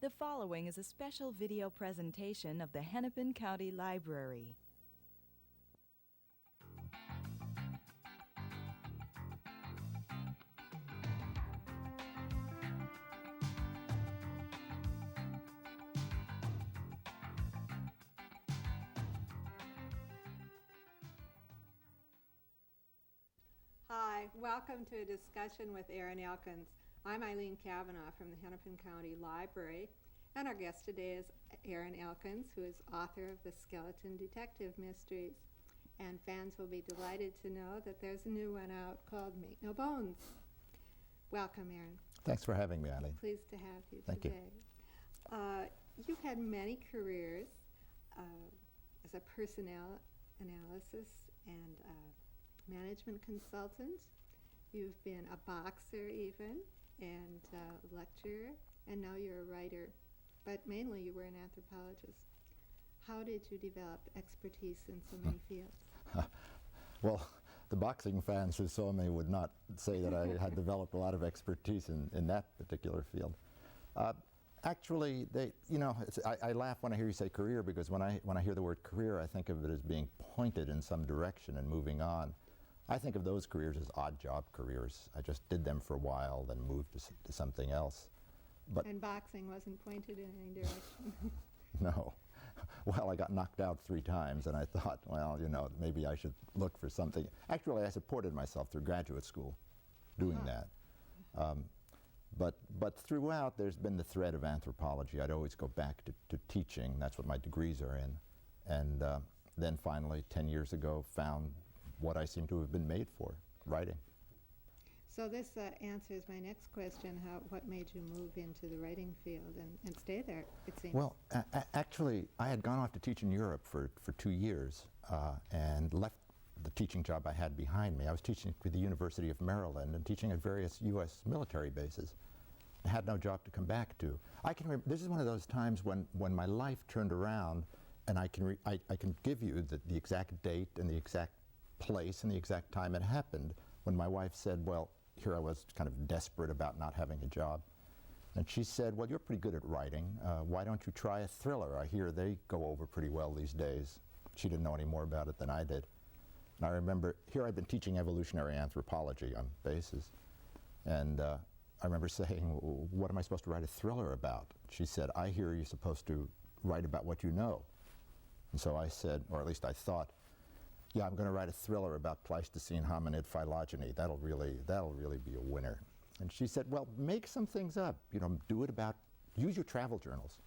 The following is a special video presentation of the Hennepin County Library. Hi, welcome to a discussion with Aaron Elkins. I'm Eileen Cavanaugh from the Hennepin County Library, and our guest today is Aaron Elkins, who is author of the Skeleton Detective Mysteries. And fans will be delighted to know that there's a new one out called Make No Bones. Welcome, Aaron. Thanks for having me, Eileen. Pleased to have you Thank today. You've had many careers as a personnel analysis and management consultant. You've been a boxer even, and lecturer, and now you're a writer. But mainly you were an anthropologist. How did you develop expertise in so many fields? Well, the boxing fans who saw me would not say that I had developed a lot of expertise in that particular field. Actually, I laugh when I hear you say career, because when I hear the word career, I think of it as being pointed in some direction and moving on. I think of those careers as odd job careers. I just did them for a while, then moved to something else. And boxing wasn't pointed in any direction. No. Well, I got knocked out 3 times, and I thought, well, maybe I should look for something. Actually, I supported myself through graduate school doing that. But throughout, there's been the thread of anthropology. I'd always go back to teaching. That's what my degrees are in. And then finally, 10 years ago, found what I seem to have been made for, writing. So this answers my next question, what made you move into the writing field and stay there, it seems? Well, actually, I had gone off to teach in Europe for 2 years and left the teaching job I had behind me. I was teaching at the University of Maryland and teaching at various U.S. military bases. I had no job to come back to. I can remember, this is one of those times when my life turned around, and I can give you the exact date and the exact place and the exact time it happened, when my wife said, well, here I was kind of desperate about not having a job. And she said, well, you're pretty good at writing. Why don't you try a thriller? I hear they go over pretty well these days. She didn't know any more about it than I did. And I remember, here I'd been teaching evolutionary anthropology on bases. And I remember saying, well, what am I supposed to write a thriller about? She said, I hear you're supposed to write about what you know. And so I said, or at least I thought, yeah, I'm going to write a thriller about Pleistocene hominid phylogeny. That'll really be a winner. And she said, well, make some things up. Use your travel journals.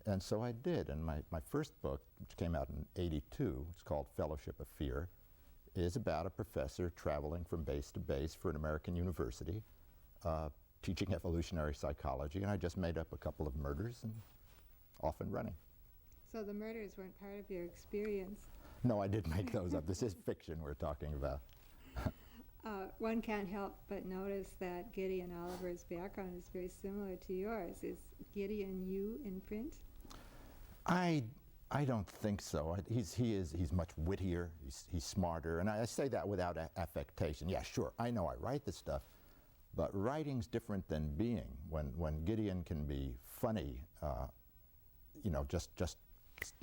And so I did. And my first book, which came out in '82, it's called Fellowship of Fear, is about a professor traveling from base to base for an American university, teaching evolutionary psychology. And I just made up a couple of murders and off and running. So the murders weren't part of your experience? No, I did make those up. This is fiction we're talking about. One can't help but notice that Gideon Oliver's background is very similar to yours. Is Gideon you in print? I don't think so. He's much wittier. He's smarter, and I say that without affectation. Yeah, sure. I know I write this stuff, but writing's different than being. When Gideon can be funny, just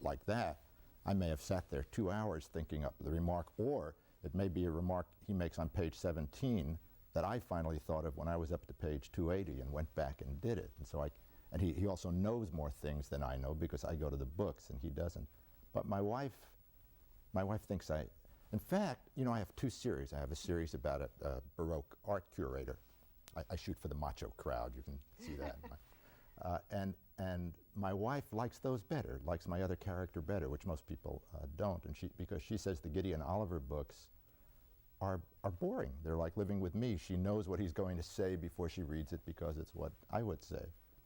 like that, I may have sat there 2 hours thinking up the remark, or it may be a remark he makes on page 17 that I finally thought of when I was up to page 280 and went back and did it. And so he also knows more things than I know, because I go to the books and he doesn't. But my wife thinks in fact, I have 2 series. I have a series about a Baroque art curator. I shoot for the macho crowd, you can see that. And my wife likes those better, likes my other character better, which most people don't. And because she says the Gideon Oliver books are boring. They're like living with me. She knows what he's going to say before she reads it, because it's what I would say.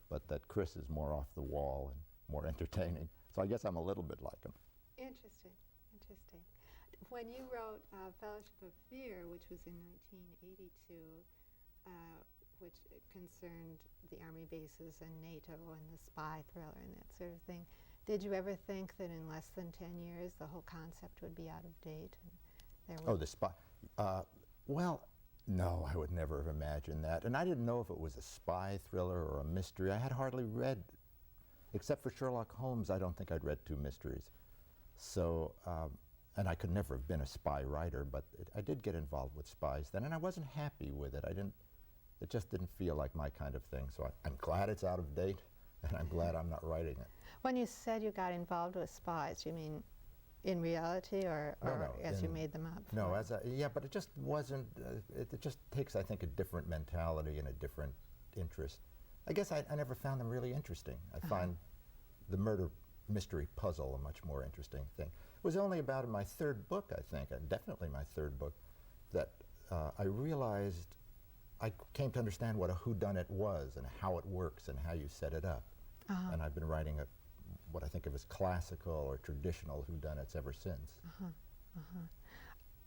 But that Chris is more off the wall and more entertaining. So I guess I'm a little bit like him. Interesting. When you wrote Fellowship of Fear, which was in 1982, which concerned the army bases and NATO and the spy thriller and that sort of thing, did you ever think that in less than 10 years the whole concept would be out of date? The spy. Well, no, I would never have imagined that. And I didn't know if it was a spy thriller or a mystery. I had hardly read Except for Sherlock Holmes, I don't think I'd read 2 mysteries. So, and I could never have been a spy writer, but I did get involved with spies then, and I wasn't happy with it. It just didn't feel like my kind of thing. So I'm glad it's out of date, and I'm glad I'm not writing it. When you said you got involved with spies, you mean in reality or No, as you made them up? No, yeah, but it just wasn't, it just takes, I think, a different mentality and a different interest. I guess I never found them really interesting. I find the murder mystery puzzle a much more interesting thing. It was only about in my 3rd book, I think, definitely my 3rd book, that I realized I came to understand what a whodunit was and how it works and how you set it up. And I've been writing what I think of as classical or traditional whodunits ever since.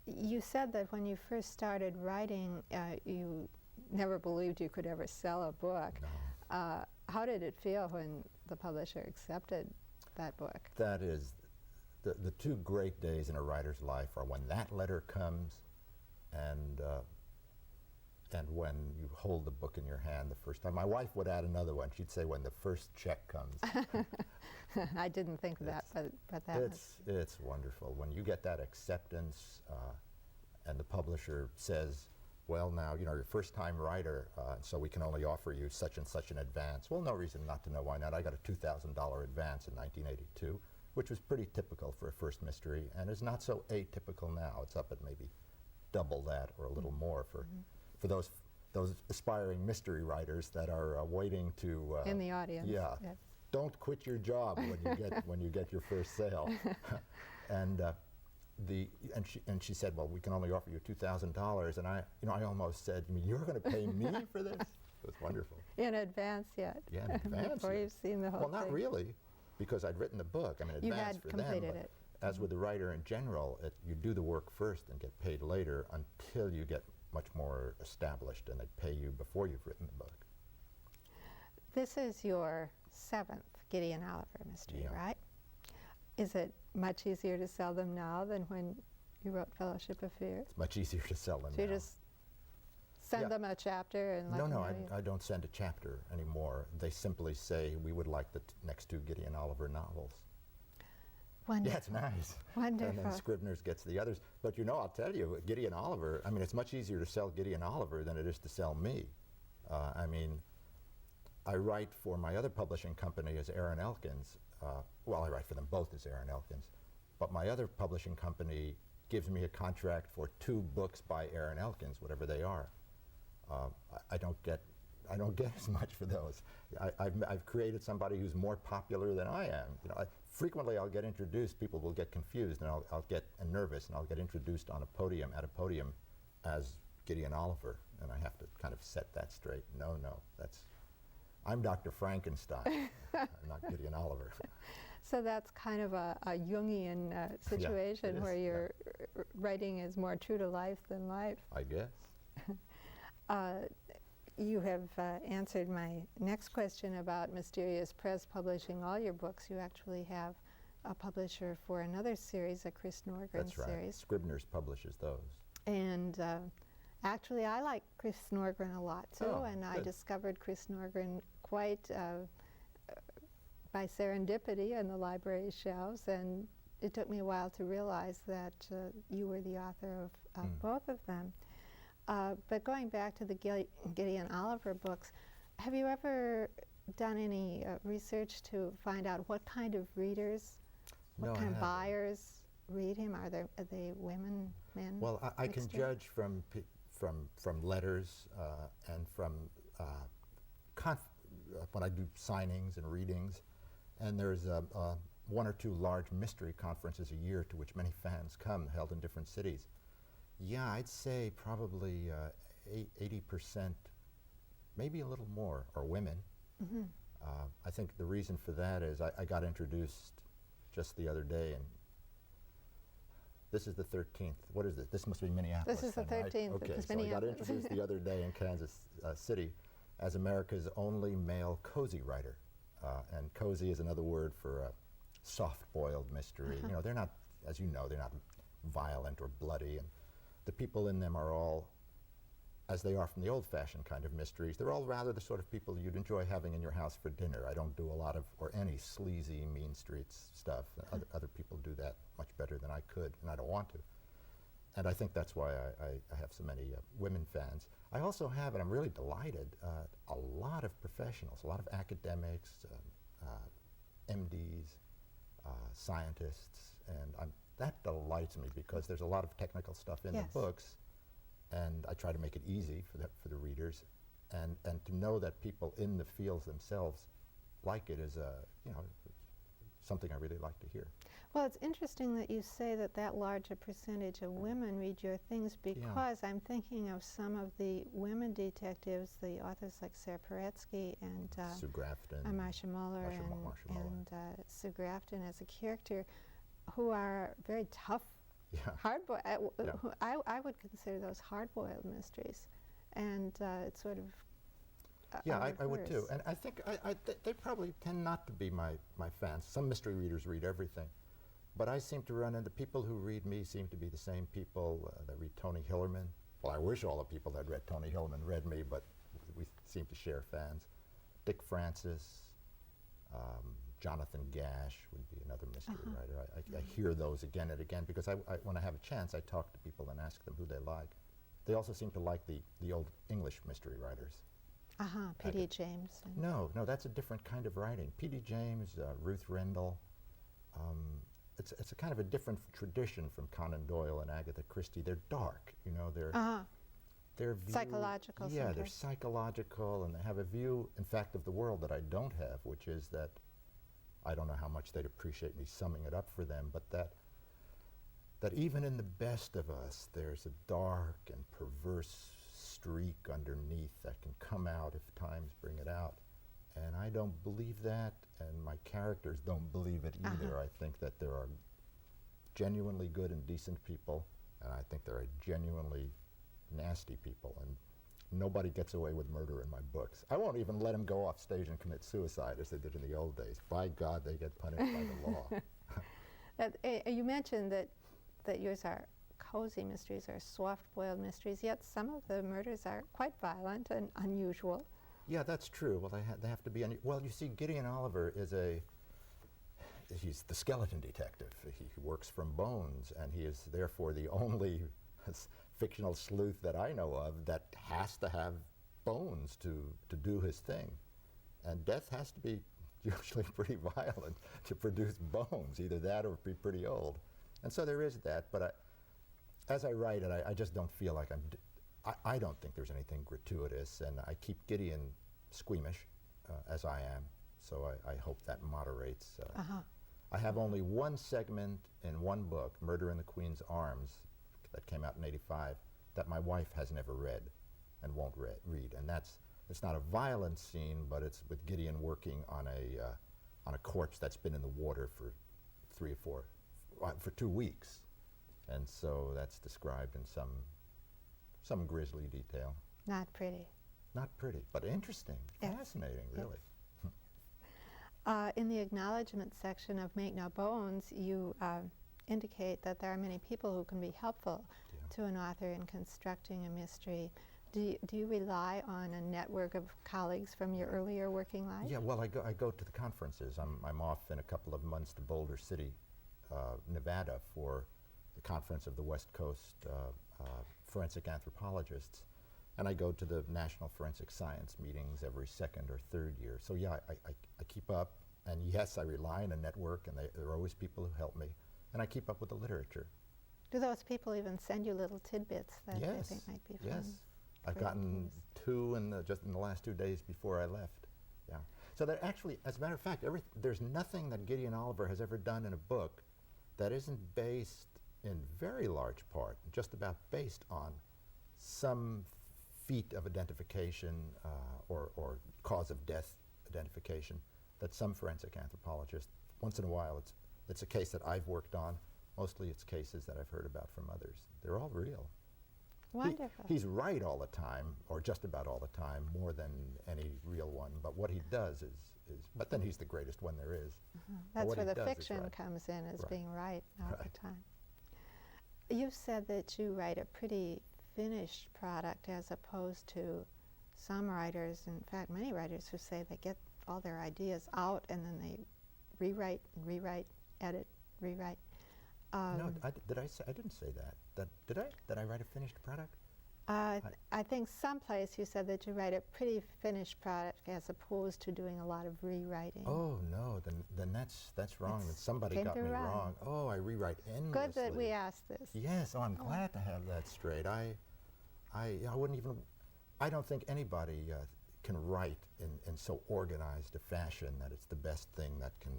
You said that when you first started writing, you never believed you could ever sell a book. No. How did it feel when the publisher accepted that book? That is, the 2 great days in a writer's life are when that letter comes and when you hold the book in your hand the first time. My wife would add another one. She'd say when the first check comes. I didn't think of that, but that it's wonderful. When you get that acceptance and the publisher says, well, now, you know, you're a first-time writer, so we can only offer you such and such an advance. Well, no reason not to know why not. I got a $2,000 advance in 1982, which was pretty typical for a first mystery, and is not so atypical now. It's up at maybe double that or a little more for those aspiring mystery writers that are waiting to in the audience. Yeah, yes. Don't quit your job when you get your first sale. And she said, well, we can only offer you $2,000, and I almost said, you mean you're going to pay me for this? It was wonderful. In advance yet? Yeah, in advance. Before you've seen the whole thing. Well, not really, because I'd written the book. I mean, you advance had for completed them. it. As with the writer in general, you do the work first and get paid later until you get much more established, and they pay you before you've written the book. This is your 7th Gideon Oliver mystery, Yeah. right? Is it much easier to sell them now than when you wrote Fellowship of Fear? It's much easier to sell them So you now. just send them a chapter and let No, them no, know you- I don't send a chapter anymore. They simply say, we would like the next 2 Gideon Oliver novels. Wonderful. Yeah, it's nice. Wonderful. And then Scribner's gets the others. But you know, I'll tell you, Gideon Oliver, I mean, it's much easier to sell Gideon Oliver than it is to sell me. I mean, I write for my other publishing company as Aaron Elkins. Well, I write for them both as Aaron Elkins. But my other publishing company gives me a contract for 2 books by Aaron Elkins, whatever they are. I don't get as much for those. I've created somebody who's more popular than I am. You know, frequently I'll get introduced, people will get confused, and I'll get nervous, and I'll get introduced at a podium as Gideon Oliver, and I have to kind of set that straight. No, I'm Dr. Frankenstein, I'm not Gideon Oliver. So that's kind of a Jungian situation where your writing is more true to life than life. I guess. You have answered my next question about Mysterious Press publishing all your books. You actually have a publisher for another series, a Chris Norgren That's right. series. Scribner's publishes those. And actually, I like Chris Norgren a lot, too, Oh, and I good. discovered Chris Norgren quite by serendipity in the library shelves, and it took me a while to realize that you were the author of both of them. But going back to the Gideon Oliver books, have you ever done any research to find out what kind of readers, what No, I kind of haven't. buyers read him? Are they women, men? Well, I can mixture? judge from letters and from when I do signings and readings, and there's 1 or 2 large mystery conferences a year to which many fans come, held in different cities. Yeah, I'd say probably 80%, maybe a little more, are women. Mm-hmm. I think the reason for that is I got introduced just the other day, and this is the 13th. What is this? This must be Minneapolis. This is the then, right? 13th. Okay, It's so I got Minneapolis. introduced the other day in Kansas City as America's only male cozy writer. And cozy is another word for a soft-boiled mystery. You know, they're not, as you know, they're not violent or bloody, and the people in them are all as they are from the old-fashioned kind of mysteries. They're all rather the sort of people you'd enjoy having in your house for dinner. I don't do a lot of, or any sleazy, mean streets stuff. Other people do that much better than I could, and I don't want to. And I think that's why I have so many women fans. I also have, and I'm really delighted, a lot of professionals, a lot of academics, MDs, scientists, and that delights me because there's a lot of technical stuff in the books, and I try to make it easy for the readers, and to know that people in the fields themselves like it is something I really like to hear. Well, it's interesting that you say that that larger percentage of women read your things, because I'm thinking of some of the women detectives, the authors like Sarah Paretsky and Sue Grafton, Marcia Muller, and Sue Grafton as a character, who are very tough, hard-boiled. I would consider those hard-boiled mysteries, and it's sort of I would too. And I think they probably tend not to be my fans. Some mystery readers read everything. But I seem to run into people who read me seem to be the same people that read Tony Hillerman. Well, I wish all the people that read Tony Hillerman read me, but we seem to share fans. Dick Francis, Jonathan Gash would be another mystery writer. I hear those again and again because when I have a chance, I talk to people and ask them who they like. They also seem to like the old English mystery writers. P.D. James. No, that's a different kind of writing. P.D. James, Ruth Rendell. It's a kind of a different tradition from Conan Doyle and Agatha Christie. They're dark, they're psychological. Yeah, they're psychological, and they have a view, in fact, of the world that I don't have, which is that I don't know how much they'd appreciate me summing it up for them, but that even in the best of us, there's a dark and perverse streak underneath that can come out if times bring it out. And I don't believe that, and my characters don't believe it either. I think that there are genuinely good and decent people, and I think there are genuinely nasty people, and nobody gets away with murder in my books. I won't even let them go off stage and commit suicide as they did in the old days. By God, they get punished by the law. You mentioned that yours are cozy mysteries or soft-boiled mysteries, yet some of the murders are quite violent and unusual. Yeah, that's true. Well, they have to be. Well, you see, Gideon Oliver he's the skeleton detective. He works from bones, and he is therefore the only fictional sleuth that I know of that has to have bones to do his thing. And death has to be usually pretty violent to produce bones, either that or be pretty old. And so there is that, but as I write it, I just don't feel like I don't think there's anything gratuitous, and I keep Gideon squeamish, as I am, so I hope that moderates. I have only one segment in one book, Murder in the Queen's Arms, that came out in '85, that my wife has never read and won't read, and it's not a violent scene, but it's with Gideon working on a corpse that's been in the water for 2 weeks, and so that's described in some grisly detail. Not pretty. Not pretty, but interesting, fascinating, really. In the acknowledgement section of Make No Bones, you indicate that there are many people who can be helpful to an author in constructing a mystery. Do you rely on a network of colleagues from your earlier working life? Yeah, well, I go to the conferences. I'm off in a couple of months to Boulder City, Nevada, for the conference of the West Coast forensic anthropologists, and I go to the National Forensic Science meetings every second or third year. So yeah, I keep up, and yes, I rely on a network, and there are always people who help me, and I keep up with the literature. Do those people even send you little tidbits that they think might be fun? Yes, I've gotten 2 just in the last 2 days before I left. Yeah. So that actually, as a matter of fact, there's nothing that Gideon Oliver has ever done in a book that isn't based in very large part, just about based on some feat of identification or cause of death identification that some forensic anthropologist, once in a while, it's a case that I've worked on. Mostly it's cases that I've heard about from others. They're all real. Wonderful. He's right all the time, or just about all the time, more than any real one. But what he does is but then he's the greatest one there is. That's where the fiction comes in, as being right all the time. You've said that you write a pretty finished product as opposed to some writers, in fact many writers, who say they get all their ideas out and then they rewrite and rewrite, edit, rewrite. No, did I say? I didn't say that. Did I? Did I write a finished product? I think someplace you said that you write a pretty finished product as opposed to doing a lot of rewriting. Oh no, then that's wrong. Then somebody got me wrong. Oh, I rewrite endlessly. Good that we asked this. Yes, oh, I'm glad to have that straight. I wouldn't even. I don't think anybody can write in so organized a fashion that it's the best thing that can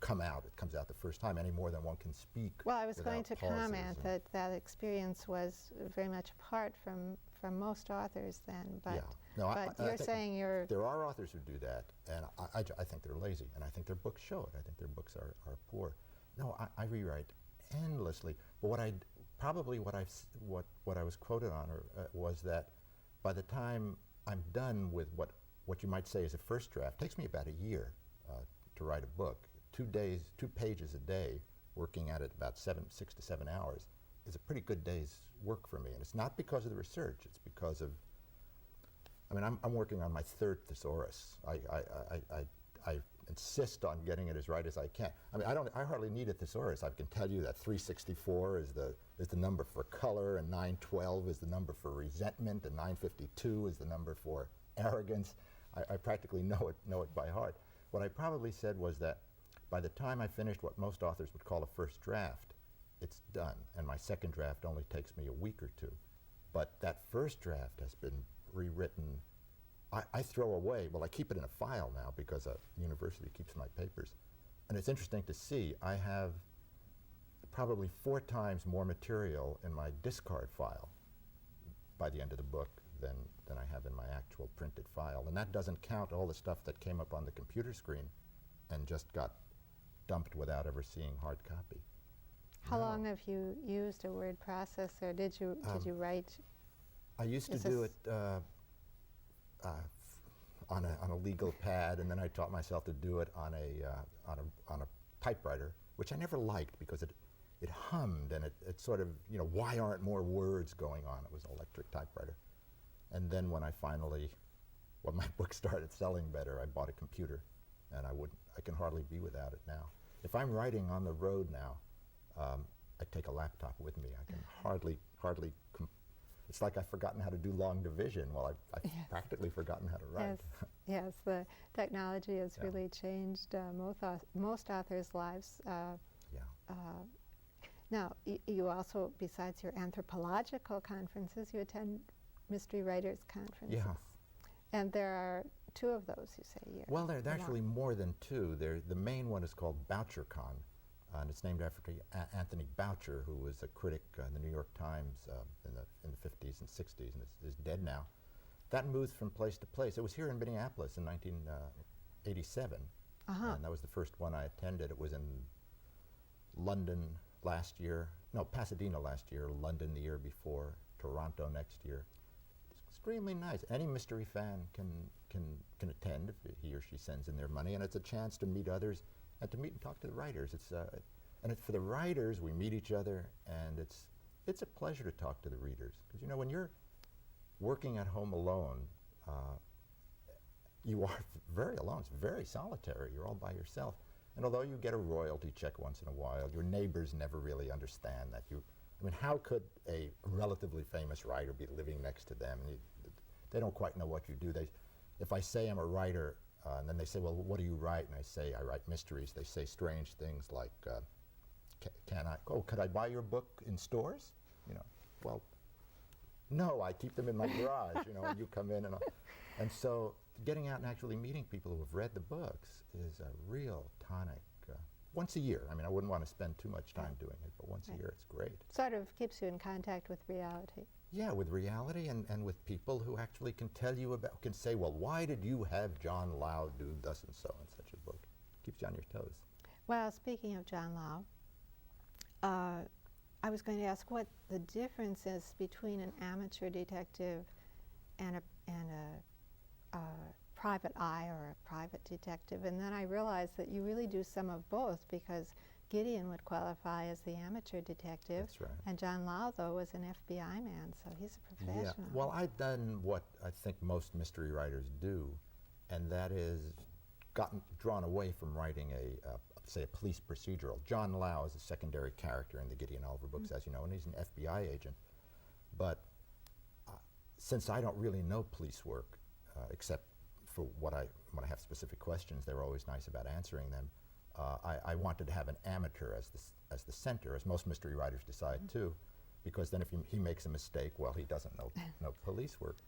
come out. It comes out the first time any more than one can speak. Well, I was going to comment and that experience was very much apart from most authors then, but, yeah. No, but you're saying you're... There are authors who do that, and I think they're lazy, and I think their books show it. I think their books are poor. No, I rewrite endlessly. But what I was quoted on was that by the time I'm done with what you might say is a first draft, takes me about a year to write a book. 2 pages a day, working at it about 6 to 7 hours, is a pretty good day's work for me. And it's not because of the research, it's because of, I mean, I'm working on my 3rd thesaurus. I insist on getting it as right as I can. I mean, I hardly need a thesaurus. I can tell you that 364 is the number for color, and 912 is the number for resentment, and 952 is the number for arrogance. I practically know it by heart. What I probably said was that by the time I finished what most authors would call a first draft, it's done, and my second draft only takes me a week or 2. But that first draft has been rewritten. I throw away, well, I keep it in a file now because a university keeps my papers. And it's interesting to see, I have probably 4 times more material in my discard file by the end of the book than I have in my actual printed file. And that doesn't count all the stuff that came up on the computer screen and just got dumped without ever seeing hard copy. How long have you used a word processor? Did you write? I used to do it on a legal pad, and then I taught myself to do it on a typewriter, which I never liked because it hummed and it sort of, you know, why aren't more words going on? It was an electric typewriter. And then when my book started selling better, I bought a computer, and I can hardly be without it now. If I'm writing on the road now, I take a laptop with me. I can hardly, it's like I've forgotten how to do long division. Well, I've Yes. practically forgotten how to write. Yes, the technology has really changed most authors' lives. Now, you also, besides your anthropological conferences, you attend mystery writers conferences. Yeah. And there are 2 of those, you say, a year. Well, there's actually more than 2. The main one is called BoucherCon, and it's named after Anthony Boucher, who was a critic in the New York Times in the 50s and 60s, and is dead now. That moves from place to place. It was here in Minneapolis in 1987, and that was the first one I attended. It was in London last year, no, Pasadena last year, London the year before, Toronto next year. It's extremely nice. Any mystery fan can attend if he or she sends in their money, and it's a chance to meet others and to meet and talk to the writers. And for the writers, we meet each other, and it's a pleasure to talk to the readers, because, you know, when you're working at home alone, you are very alone. It's very solitary. You're all by yourself. And although you get a royalty check once in a while, your neighbors never really understand that I mean, how could a relatively famous writer be living next to them? They don't quite know what you do. If I say I'm a writer, and then they say, well, what do you write? And I say, I write mysteries. They say strange things like, could I buy your book in stores? You know, well, no, I keep them in my garage, you know, and you come in and so getting out and actually meeting people who have read the books is a real tonic. Once a year. I mean, I wouldn't want to spend too much time doing it, but once a year it's great. Sort of keeps you in contact with reality. Yeah, with reality and with people who actually can tell you about, can say, well, why did you have John Lau do thus and so in such a book? Keeps you on your toes. Well, speaking of John Lau, I was going to ask what the difference is between an amateur detective and a private eye or a private detective, and then I realized that you really do some of both, because Gideon would qualify as the amateur detective. That's right. And John Lau, though, was an FBI man, so he's a professional. Yeah. Well, I've done what I think most mystery writers do, and that is drawn away from writing say, a police procedural. John Lau is a secondary character in the Gideon Oliver books, as you know, and he's an FBI agent. But since I don't really know police work, except for when I have specific questions, they're always nice about answering them. I wanted to have an amateur as the center, as most mystery writers decide too, because then if he makes a mistake, well, he doesn't know police work.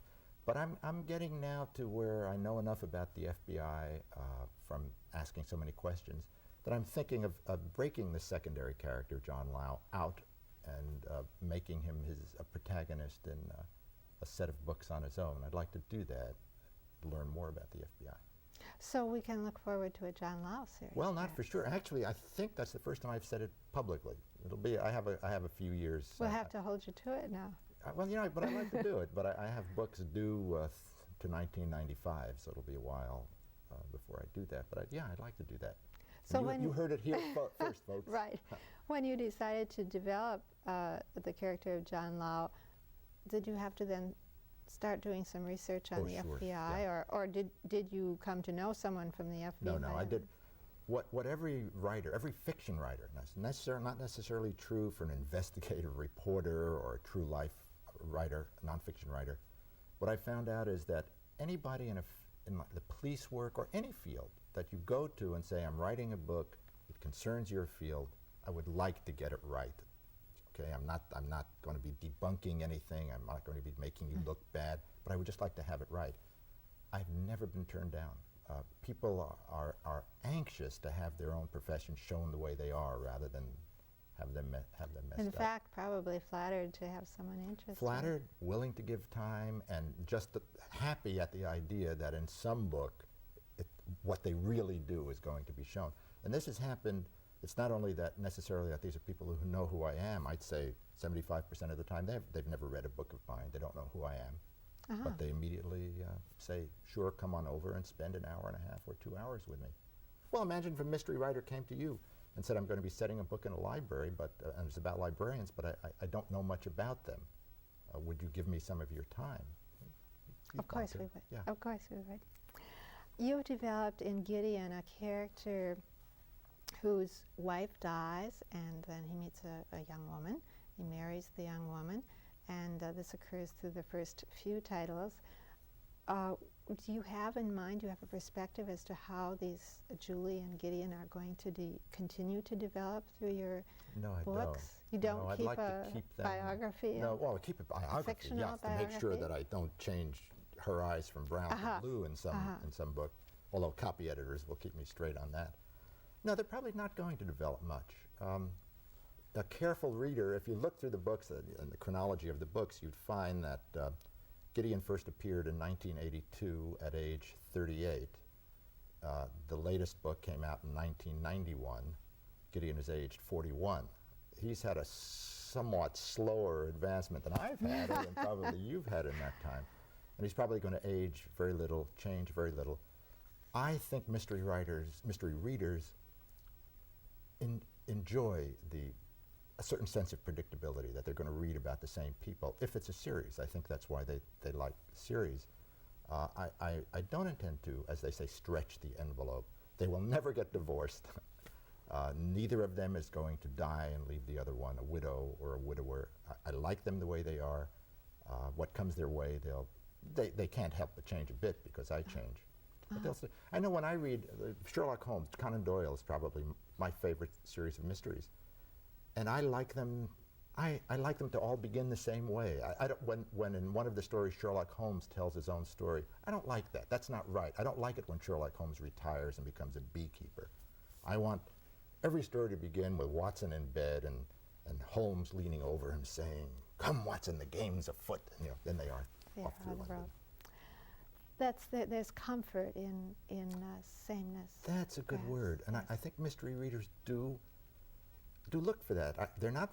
But I'm getting now to where I know enough about the FBI from asking so many questions that I'm thinking of breaking the secondary character, John Lau, out and making him a protagonist in a set of books on his own. I'd like to do that, learn more about the FBI. So we can look forward to a John Lau series. Well, not for sure. Actually, I think that's the first time I've said it publicly. It'll be. I have a few years. We'll have to hold you to it now. Well, you know, but I like to do it. But I have books due to 1995, so it'll be a while before I do that. But yeah, I'd like to do that. So you heard it here first, folks. Right. When you decided to develop the character of John Lau, did you have to then start doing some research on the sure, FBI, yeah. or did you come to know someone from the FBI? No, I did. What every writer, every fiction writer, not necessarily true for an investigative reporter or a true life writer, nonfiction writer. What I found out is that anybody in the police work or any field that you go to and say, I'm writing a book, it concerns your field, I would like to get it right. Okay, I'm not going to be debunking anything, I'm not going to be making you look bad, but I would just like to have it right. I've never been turned down. People are anxious to have their own profession shown the way they are rather than have them messed up. In fact, probably flattered to have someone interested. Flattered, willing to give time, and just happy at the idea that in some book, what they really do is going to be shown. And this has happened. It's not only that necessarily that these are people who know who I am. I'd say 75% of the time they've never read a book of mine. They don't know who I am. But they immediately say, sure, come on over and spend an hour and a half or 2 hours with me. Well, imagine if a mystery writer came to you and said, I'm going to be setting a book in a library, and it's about librarians, but I don't know much about them. Would you give me some of your time? Of course we would. Yeah. Of course we would. You've developed in Gideon a character whose wife dies, and then he meets a young woman. He marries the young woman, and this occurs through the first few titles. Do you have in mind, do you have a perspective as to how these Julie and Gideon are going to continue to develop through your books? You don't I'd keep like a to keep them, biography? No, well, keep a biography, fictional yes, to make sure biography? that I don't change her eyes from brown to blue in some book, although copy editors will keep me straight on that. No, they're probably not going to develop much. A careful reader, if you look through the books and the chronology of the books, you'd find that Gideon first appeared in 1982 at age 38. The latest book came out in 1991. Gideon is aged 41. He's had a somewhat slower advancement than I've had, or than probably you've had in that time. And he's probably going to age very little, change very little. I think mystery readers enjoy a certain sense of predictability, that they're going to read about the same people. If it's a series, I think that's why they like series. I don't intend to, as they say, stretch the envelope. They will never get divorced. Neither of them is going to die and leave the other one a widow or a widower. I like them the way they are. What comes their way, they can't help but change a bit because I change. But they'll say, I know when I read Sherlock Holmes, Conan Doyle is probably my favorite series of mysteries. And I like them. I like them to all begin the same way. I don't, when in one of the stories Sherlock Holmes tells his own story, I don't like that. That's not right. I don't like it when Sherlock Holmes retires and becomes a beekeeper. I want every story to begin with Watson in bed and Holmes leaning over him saying, "Come, Watson, the game's afoot." And, then they are off to the road. There's comfort in sameness. That's a good word, and I think mystery readers do look for that. They're not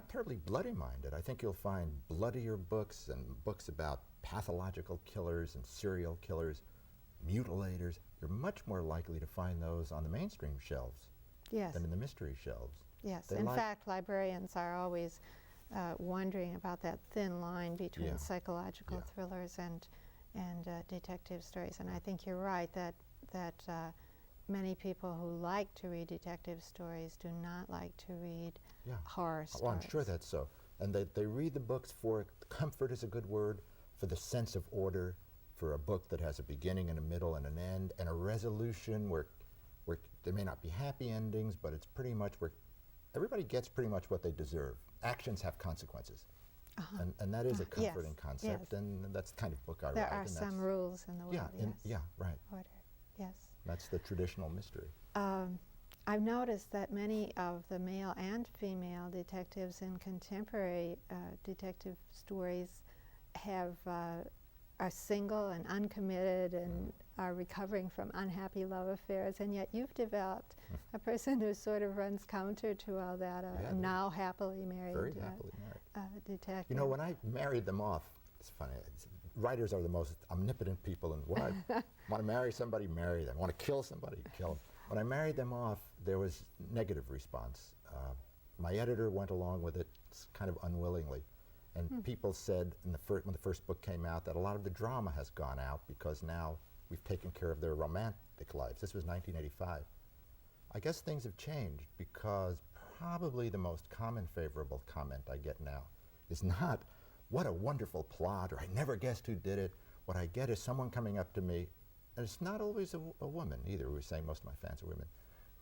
terribly bloody-minded. I think you'll find bloodier books and books about pathological killers and serial killers, mutilators. You're much more likely to find those on the mainstream shelves Yes. than in the mystery shelves. Yes. They In like- fact, librarians are always wondering about that thin line between Yeah. psychological Yeah. thrillers and detective stories. And I think you're right that many people who like to read detective stories do not like to read Yeah. horror Oh, stories. I'm sure that's so. And they read the books for comfort is a good word, for the sense of order, for a book that has a beginning and a middle and an end, and a resolution where there may not be happy endings, but it's pretty much where everybody gets pretty much what they deserve. Actions have consequences. And that is a Yes, comforting concept, yes. and that's the kind of book I There write. are and some that's- rules in the world, Yeah, yes. yeah, right. Order, yes. That's the traditional mystery. I've noticed that many of the male and female detectives in contemporary detective stories are single and uncommitted and are recovering from unhappy love affairs, and yet you've developed a person who sort of runs counter to all that, Yeah, a now happily married Very happily married. detective. You know, when I married them off, it's funny, writers are the most omnipotent people, and when I want to marry somebody, marry them. Want to kill somebody, kill them. When I married them off, there was negative response. My editor went along with it kind of unwillingly. And people said when the first book came out that a lot of the drama has gone out because now we've taken care of their romantic lives. This was 1985. I guess things have changed because probably the most common favorable comment I get now is not, what a wonderful plot, or I never guessed who did it. What I get is someone coming up to me, and it's not always a woman either. We were saying most of my fans are women,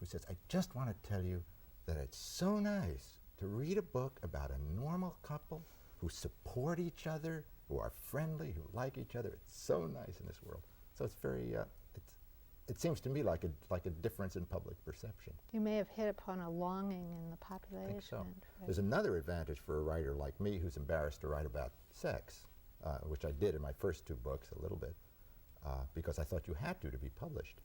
who says, I just want to tell you that it's so nice to read a book about a normal couple who support each other, who are friendly, who like each other. It's so nice in this world. So it's very, it seems to me like a difference in public perception. You may have hit upon a longing in the I population. think so. There's another advantage for a writer like me who's embarrassed to write about sex, which I did in my first two books a little bit, because I thought you had to be published.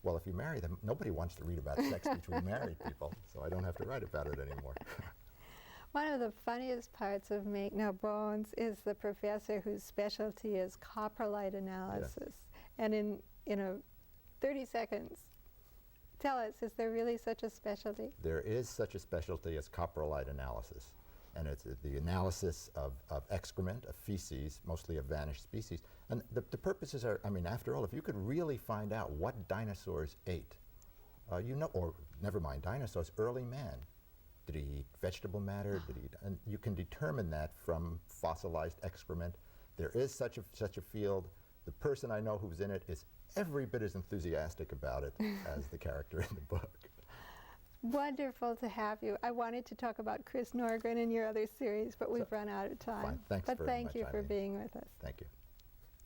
Well, if you marry them, nobody wants to read about sex between married people, so I don't have to write about it anymore. One of the funniest parts of Make No Bones is the professor whose specialty is coprolite analysis. And in 30 seconds, tell us, is there really such a specialty? There is such a specialty as coprolite analysis, and it's the analysis of excrement, of feces, mostly of vanished species. And the purposes are, I mean, after all, if you could really find out what dinosaurs ate, you know, or never mind dinosaurs, early man. Did he eat vegetable matter? Did he eat, and you can determine that from fossilized excrement. There is such a field. The person I know who's in it is every bit as enthusiastic about it as the character in the book. Wonderful to have you. I wanted to talk about Chris Norgren in your other series, but we've run out of time. Fine. Thanks but very thank much, you for Eileen. being with us. Thank you.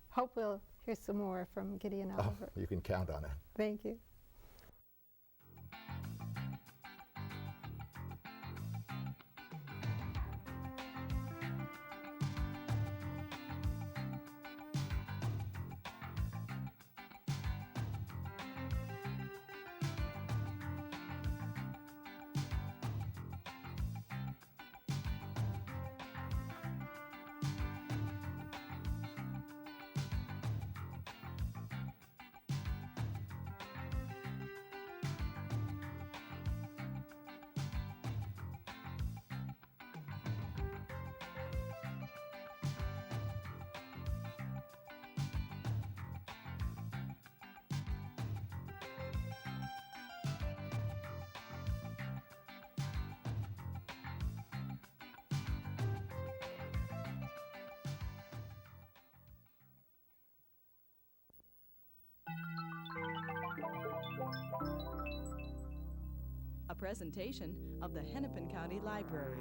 Hope we'll hear some more from Gideon Oh, Oliver. you can count on it. Thank you. A presentation of the Hennepin County Library.